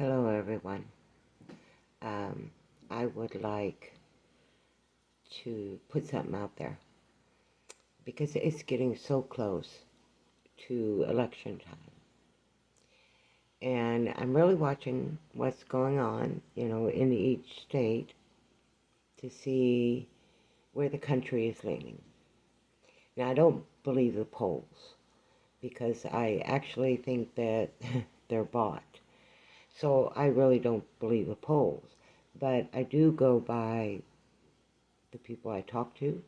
Hello, everyone. Um, I would like to put something out there because it's getting so close to election time. And I'm really watching what's going on, in each state to see where the country is leaning. Now, I don't believe the polls because I actually think that they're bought. So I really don't believe the polls. But I do go by the people I talk to,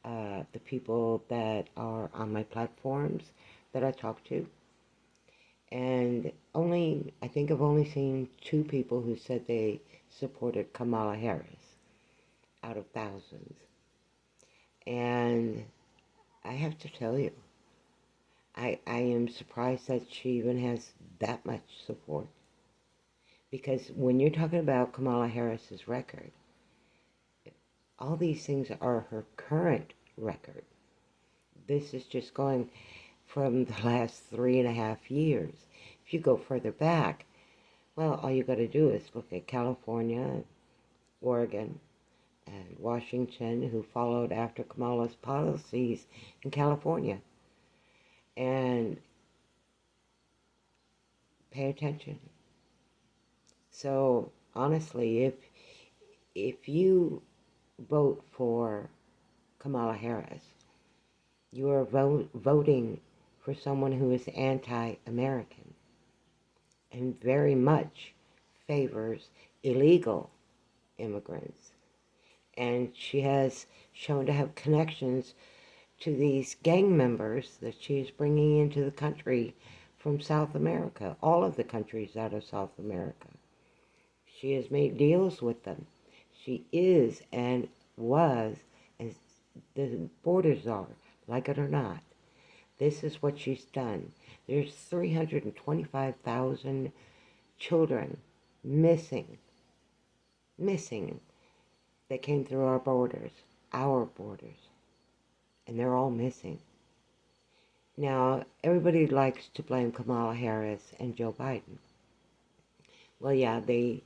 the people that are on my platforms that I talk to. And I think I've only seen two people who said they supported Kamala Harris out of thousands. And I have to tell you, I am surprised that she even has that much support. Because when you're talking about Kamala Harris's record, all these things are her current record. This is just going from the last 3.5 years. If you go further back, well, all you got to do is look at California, Oregon, and Washington, who followed after Kamala's policies in California. And pay attention. So honestly, if you vote for Kamala Harris, you are voting for someone who is anti-American and very much favors illegal immigrants. And she has shown to have connections to these gang members that she is bringing into the country from South America, all of the countries out of South America. She has made deals with them. She is and was, as the borders are, like it or not. This is what she's done. There's 325,000 children missing that came through our borders, and they're all missing. Now, everybody likes to blame Kamala Harris and Joe Biden. Well, yeah, they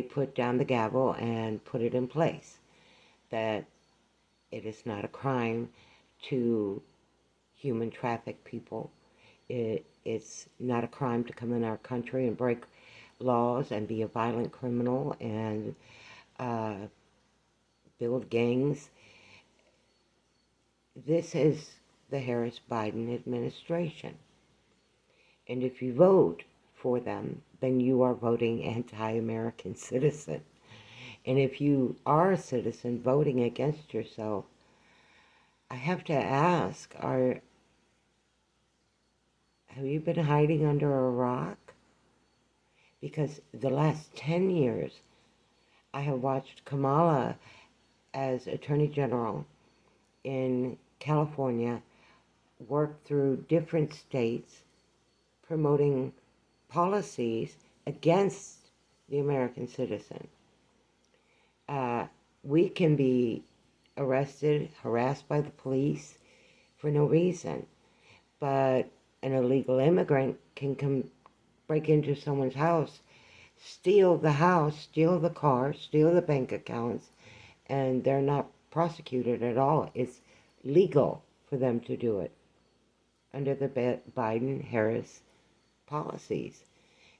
put down the gavel and put it in place that it is not a crime to human traffic people. It's not a crime to come in our country and break laws and be a violent criminal and build gangs. This is the Harris-Biden administration. And if you vote for them, then you are voting anti-American citizen. And if you are a citizen voting against yourself, I have to ask, have you been hiding under a rock? Because the last 10 years, I have watched Kamala as Attorney General in California work through different states promoting policies against the American citizen. We can be arrested, harassed by the police for no reason, but an illegal immigrant can come break into someone's house, steal the house, steal the car, steal the bank accounts, and they're not prosecuted at all. It's legal for them to do it under the Biden-Harris policies.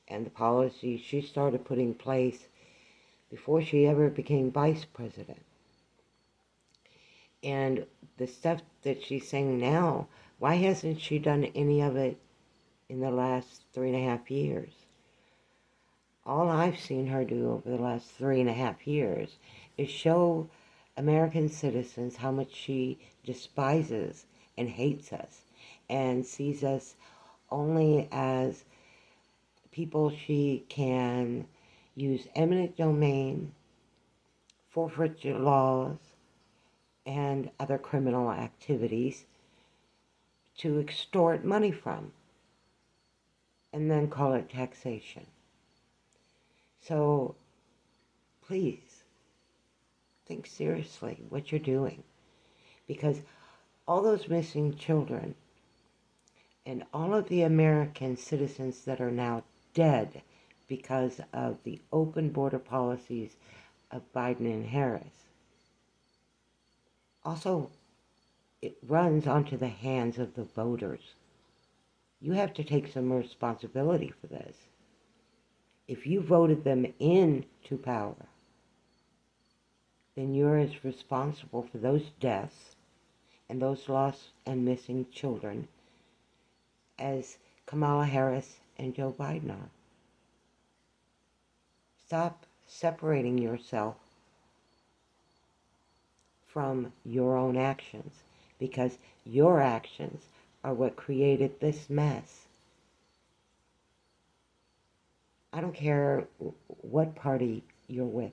And the policies she started putting in place before she ever became vice president. And the stuff that she's saying now, why hasn't she done any of it in the last 3.5 years? All I've seen her do over the last 3.5 years is show American citizens how much she despises and hates us and sees us only as people she can use eminent domain, forfeiture laws, and other criminal activities to extort money from, and then call it taxation. So, please, think seriously what you're doing. Because all those missing children and all of the American citizens that are now dead because of the open border policies of Biden and Harris. Also, it runs onto the hands of the voters. You have to take some responsibility for this. If you voted them into power, then you're as responsible for those deaths and those lost and missing children as Kamala Harris and Joe Biden are. Stop separating yourself from your own actions, because your actions are what created this mess. I don't care what party you're with.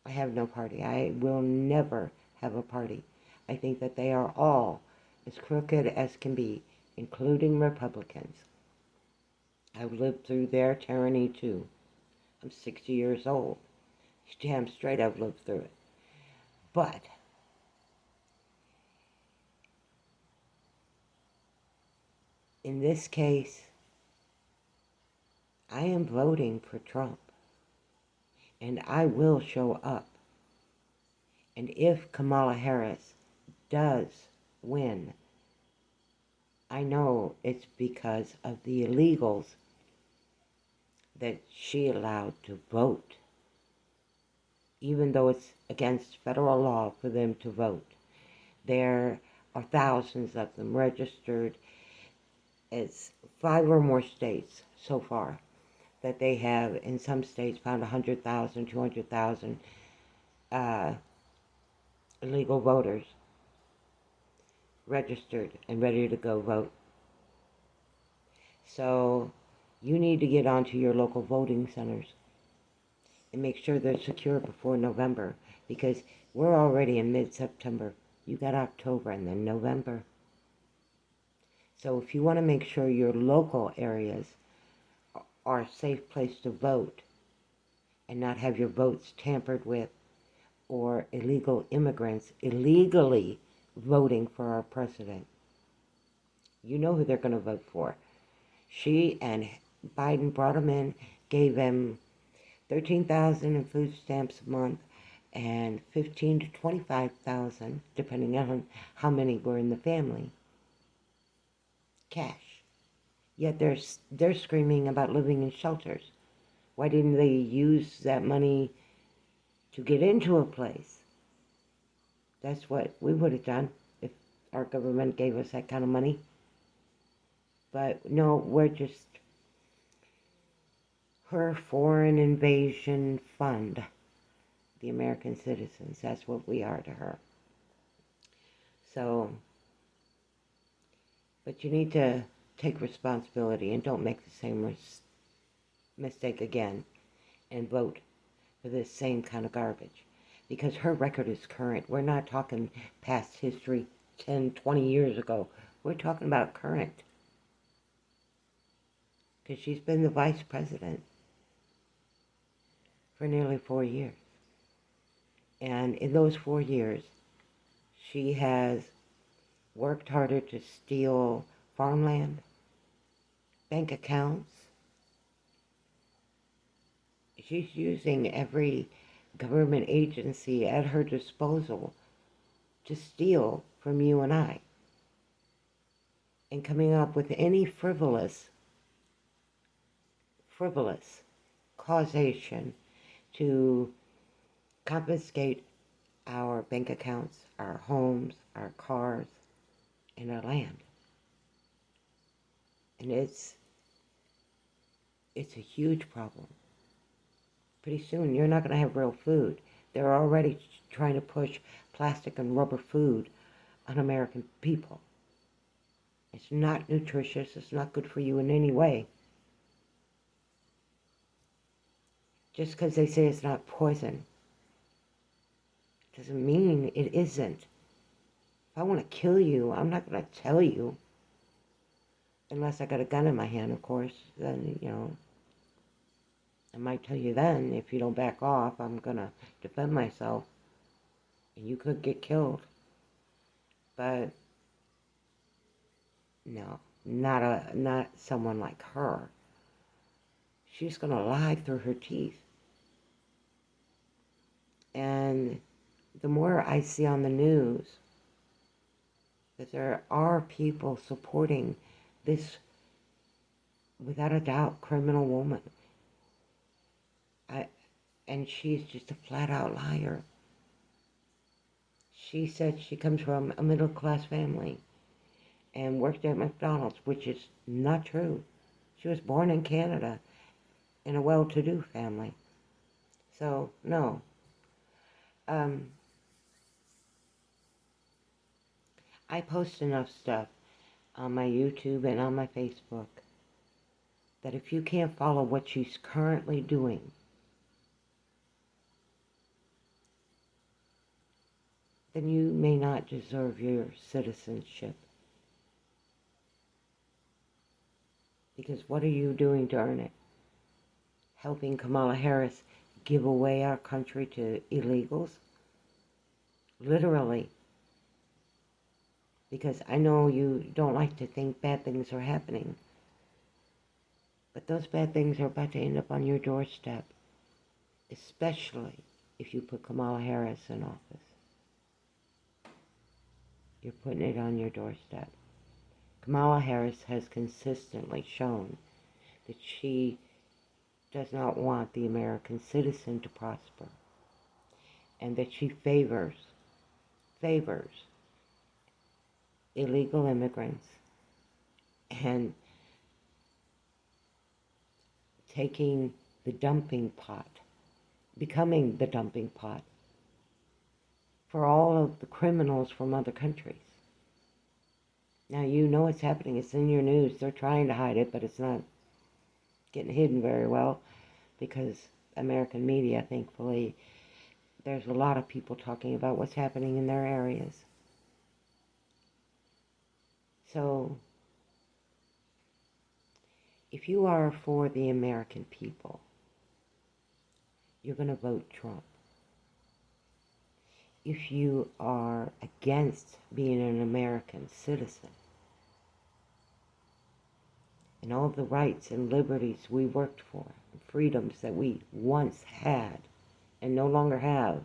I have no party. I will never have a party. I think that they are all as crooked as can be, including Republicans. I've lived through their tyranny too. I'm 60 years old. Damn straight I've lived through it. But in this case, I am voting for Trump. And I will show up. And if Kamala Harris does win, I know it's because of the illegals that she allowed to vote, even though it's against federal law for them to vote. There are thousands of them registered. It's 5 or more states so far that they have, in some states, found 100,000, 200,000 illegal voters registered and ready to go vote. So you need to get onto your local voting centers and make sure they're secure before November, because we're already in mid-September. You got October and then November. So if you want to make sure your local areas are a safe place to vote and not have your votes tampered with, or illegal immigrants illegally voting for our president, you know who they're going to vote for. She and Biden brought him in, gave him $13,000 in food stamps a month and $15,000 to $25,000, depending on how many were in the family, cash. Yet they're screaming about living in shelters. Why didn't they use that money to get into a place? That's what we would have done if our government gave us that kind of money. But no, we're just her foreign invasion fund, the American citizens. That's what we are to her. So, but you need to take responsibility and don't make the same mistake again and vote for this same kind of garbage. Because her record is current. We're not talking past history 10, 20 years ago. We're talking about current. Because she's been the vice president for nearly 4 years. And in those 4 years, she has worked harder to steal farmland, bank accounts. She's using every government agency at her disposal to steal from you and I, and coming up with any frivolous causation to confiscate our bank accounts, our homes, our cars, and our land. And it's a huge problem. Pretty soon you're not going to have real food. They're already trying to push plastic and rubber food on American people. It's not nutritious. It's not good for you in any way. Just because they say it's not poison doesn't mean it isn't. If I want to kill you, I'm not going to tell you. Unless I got a gun in my hand, of course. Then, I might tell you then, if you don't back off, I'm going to defend myself. And you could get killed. But, no, not someone like her. she's going to lie through her teeth. And the more I see on the news that there are people supporting this, without a doubt, criminal woman. And she's just a flat-out liar. She said she comes from a middle-class family and worked at McDonald's, which is not true. She was born in Canada in a well-to-do family. So, no. I post enough stuff on my YouTube and on my Facebook that if you can't follow what she's currently doing, then you may not deserve your citizenship. Because what are you doing to earn it? Helping Kamala Harris give away our country to illegals? Literally. Because I know you don't like to think bad things are happening. But those bad things are about to end up on your doorstep. Especially if you put Kamala Harris in office. You're putting it on your doorstep. Kamala Harris has consistently shown that she does not want the American citizen to prosper, and that she favors illegal immigrants and taking the dumping pot, becoming the dumping pot for all of the criminals from other countries. Now you know it's happening. It's in your news. They're trying to hide it, but it's not getting hidden very well because American media, thankfully, there's a lot of people talking about what's happening in their areas. So, if you are for the American people, you're going to vote Trump. If you are against being an American citizen and all the rights and liberties we worked for, and freedoms that we once had and no longer have,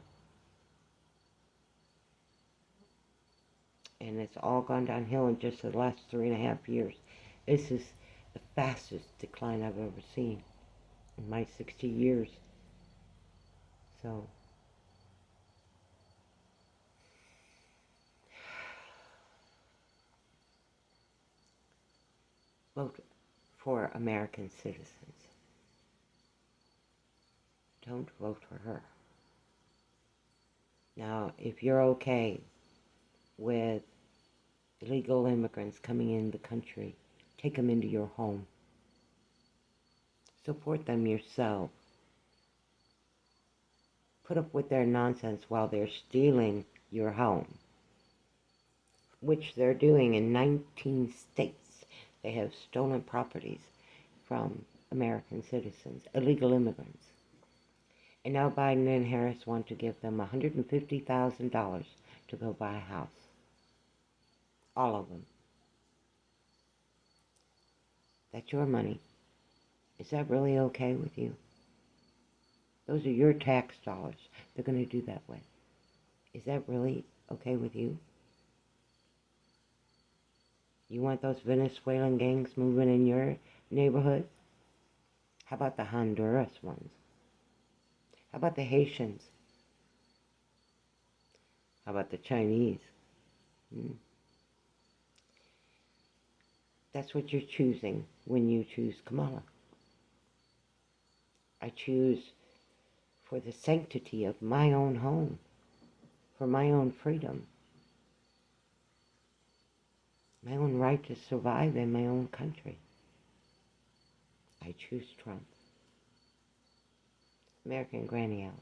and it's all gone downhill in just the last 3.5 years. This is the fastest decline I've ever seen in my 60 years. So, vote for American citizens. Don't vote for her. Now, if you're okay with illegal immigrants coming in the country, take them into your home. Support them yourself. Put up with their nonsense while they're stealing your home, which they're doing in 19 states. They have stolen properties from American citizens, illegal immigrants. And now Biden and Harris want to give them $150,000 to go buy a house. All of them. That's your money. Is that really okay with you? Those are your tax dollars. They're going to do that with. Is that really okay with you? You want those Venezuelan gangs moving in your neighborhood? How about the Honduras ones? How about the Haitians? How about the Chinese? That's what you're choosing when you choose Kamala. I choose for the sanctity of my own home, for my own freedom, my own right to survive in my own country. I choose Trump. American Granny out.